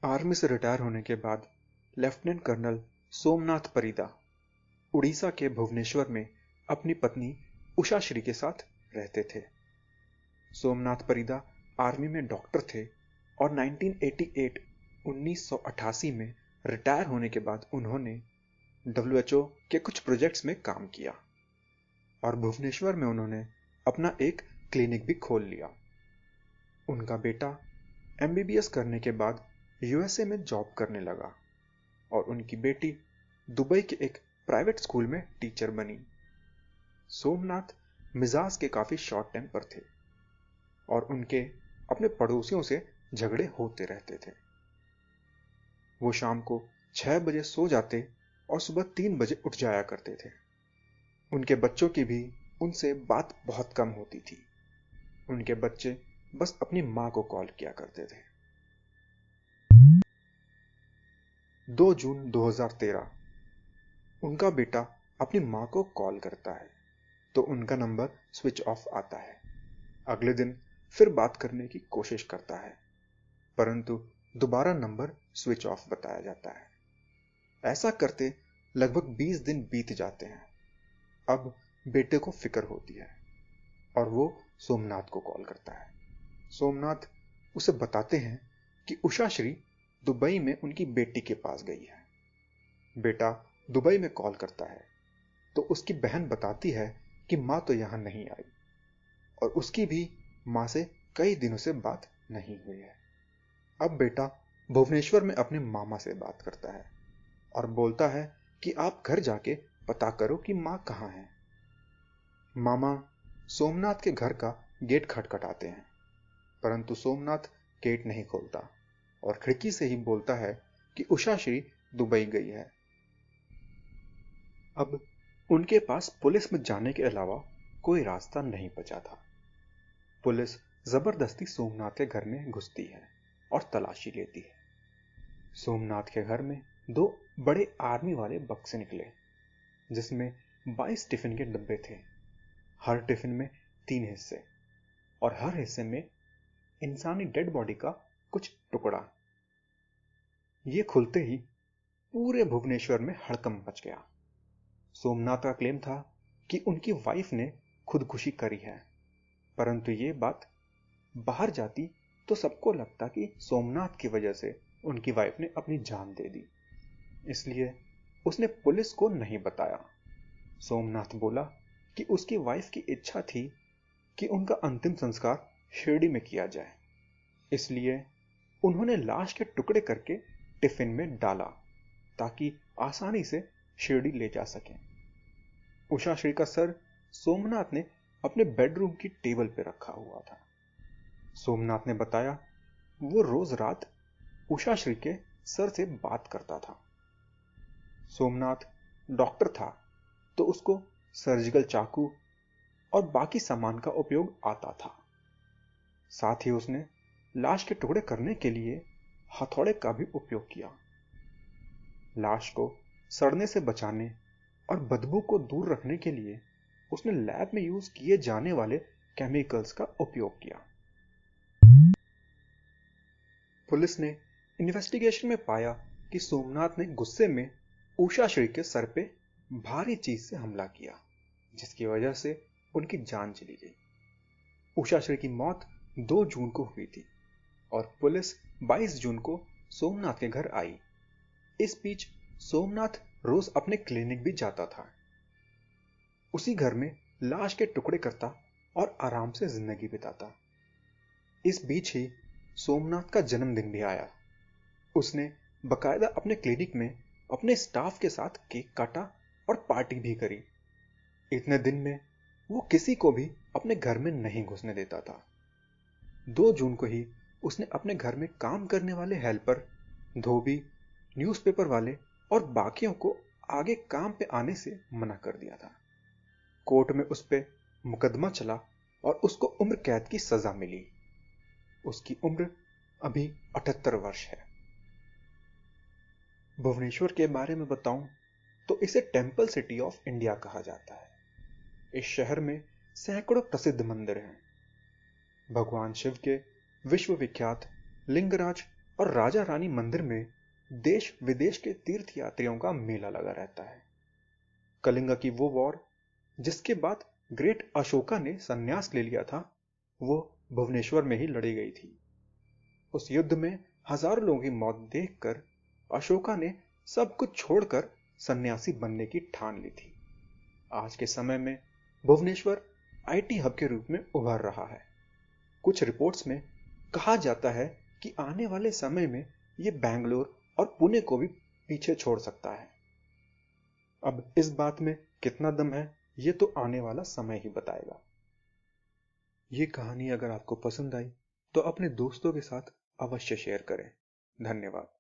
Army से retire होने के बाद लेफ्टिनेंट कर्नल सोमनाथ परिदा उड़ीसा के भुवनेश्वर में अपनी पत्नी उषाश्री के साथ रहते थे। सोमनाथ परिदा आर्मी में डॉक्टर थे और 1988 में रिटायर होने के बाद उन्होंने WHO के कुछ प्रोजेक्ट्स में काम किया और भुवनेश्वर में उन्होंने अपना एक क्लिनिक भी खोल लिया। उनका बेटा MBBS करने के बाद USA में जॉब करने लगा और उनकी बेटी दुबई के एक प्राइवेट स्कूल में टीचर बनी। सोमनाथ मिजाज के काफी शॉर्ट टेम्पर थे और उनके अपने पड़ोसियों से झगड़े होते रहते थे। वो शाम को 6 बजे सो जाते और सुबह 3 बजे उठ जाया करते थे। उनके बच्चों की भी उनसे बात बहुत कम होती थी। उनके बच्चे बस अपनी मां को कॉल किया करते थे। 2 जून 2013 उनका बेटा अपनी मां को कॉल करता है तो उनका नंबर स्विच ऑफ आता है। अगले दिन फिर बात करने की कोशिश करता है परंतु दोबारा नंबर स्विच ऑफ बताया जाता है। ऐसा करते लगभग 20 दिन बीत जाते हैं। अब बेटे को फिक्र होती है और वो सोमनाथ को कॉल करता है। सोमनाथ उसे बताते हैं कि उषाश्री दुबई में उनकी बेटी के पास गई है। बेटा दुबई में कॉल करता है तो उसकी बहन बताती है कि मां तो यहां नहीं आई और उसकी भी मां से कई दिनों से बात नहीं हुई है। अब बेटा भुवनेश्वर में अपने मामा से बात करता है और बोलता है कि आप घर जाके पता करो कि मां कहां है। मामा सोमनाथ के घर का गेट खटखटाते हैं परंतु सोमनाथ गेट नहीं खोलता और खिड़की से ही बोलता है कि उषाश्री दुबई गई है। अब उनके पास पुलिस में जाने के अलावा कोई रास्ता नहीं बचा था। पुलिस जबरदस्ती सोमनाथ के घर में घुसती है और तलाशी लेती है। सोमनाथ के घर में 2 बड़े आर्मी वाले बक्से निकले जिसमें 22 टिफिन के डब्बे थे। हर टिफिन में 3 हिस्से और हर हिस्से में इंसानी डेड बॉडी का कुछ टुकड़ा। ये खुलते ही पूरे भुवनेश्वर में हड़कंप मच गया। सोमनाथ का क्लेम था कि उनकी वाइफ ने खुदकुशी करी है परंतु ये बात बाहर जाती तो सबको लगता कि सोमनाथ की वजह से उनकी वाइफ ने अपनी जान दे दी, इसलिए उसने पुलिस को नहीं बताया। सोमनाथ बोला कि उसकी वाइफ की इच्छा थी कि उनका अंतिम संस्कार शिरडी में किया जाए, इसलिए उन्होंने लाश के टुकड़े करके टिफिन में डाला ताकि आसानी से शिरडी ले जा सकें। उषाश्री का सर सोमनाथ ने अपने बेडरूम की टेबल पर रखा हुआ था। सोमनाथ ने बताया वो रोज रात उषाश्री के सर से बात करता था। सोमनाथ डॉक्टर था तो उसको सर्जिकल चाकू और बाकी सामान का उपयोग आता था। साथ ही उसने लाश के टुकड़े करने के लिए हथौड़े का भी उपयोग किया। लाश को सड़ने से बचाने और बदबू को दूर रखने के लिए उसने लैब में यूज किए जाने वाले केमिकल्स का उपयोग किया। पुलिस ने इन्वेस्टिगेशन में पाया कि सोमनाथ ने गुस्से में उषाश्री के सर पे भारी चीज से हमला किया जिसकी वजह से उनकी जान चली गई। उषाश्री की मौत 2 जून को हुई थी और पुलिस 22 जून को सोमनाथ के घर आई। इस बीच सोमनाथ रोज अपने क्लिनिक भी जाता था। उसी घर में लाश के टुकड़े करता और आराम से जिंदगी बिताता। इस बीच ही सोमनाथ का जन्मदिन भी आया। उसने बकायदा अपने क्लिनिक में अपने स्टाफ के साथ केक काटा और पार्टी भी करी। इतने दिन में वो किसी को भी अपने घर में नहीं घुसने देता था। 2 जून को ही उसने अपने घर में काम करने वाले हेल्पर, धोबी, न्यूज़पेपर वाले और बाकियों को आगे काम पे आने से मना कर दिया था। कोर्ट में उस पे मुकदमा चला और उसको उम्र कैद की सजा मिली। उसकी उम्र अभी 78 वर्ष है। भुवनेश्वर के बारे में बताऊं तो इसे टेंपल सिटी ऑफ इंडिया कहा जाता है। इस शहर में सैकड़ों प्रसिद्ध मंदिर हैं। भगवान शिव के विश्व विख्यात लिंगराज और राजा रानी मंदिर में देश विदेश के तीर्थ यात्रियों का मेला लगा रहता है। कलिंगा की वो वॉर जिसके बाद ग्रेट अशोका ने संन्यास ले लिया था, वो भुवनेश्वर में ही लड़ी गई थी। उस युद्ध में हजारों लोगों की मौत देखकर अशोका ने सब कुछ छोड़कर सन्यासी बनने की ठान ली थी। आज के समय में भुवनेश्वर आईटी हब के रूप में उभर रहा है। कुछ रिपोर्ट्स में कहा जाता है कि आने वाले समय में यह बेंगलोर और पुणे को भी पीछे छोड़ सकता है। अब इस बात में कितना दम है, यह तो आने वाला समय ही बताएगा। ये कहानी अगर आपको पसंद आई तो अपने दोस्तों के साथ अवश्य शेयर करें। धन्यवाद।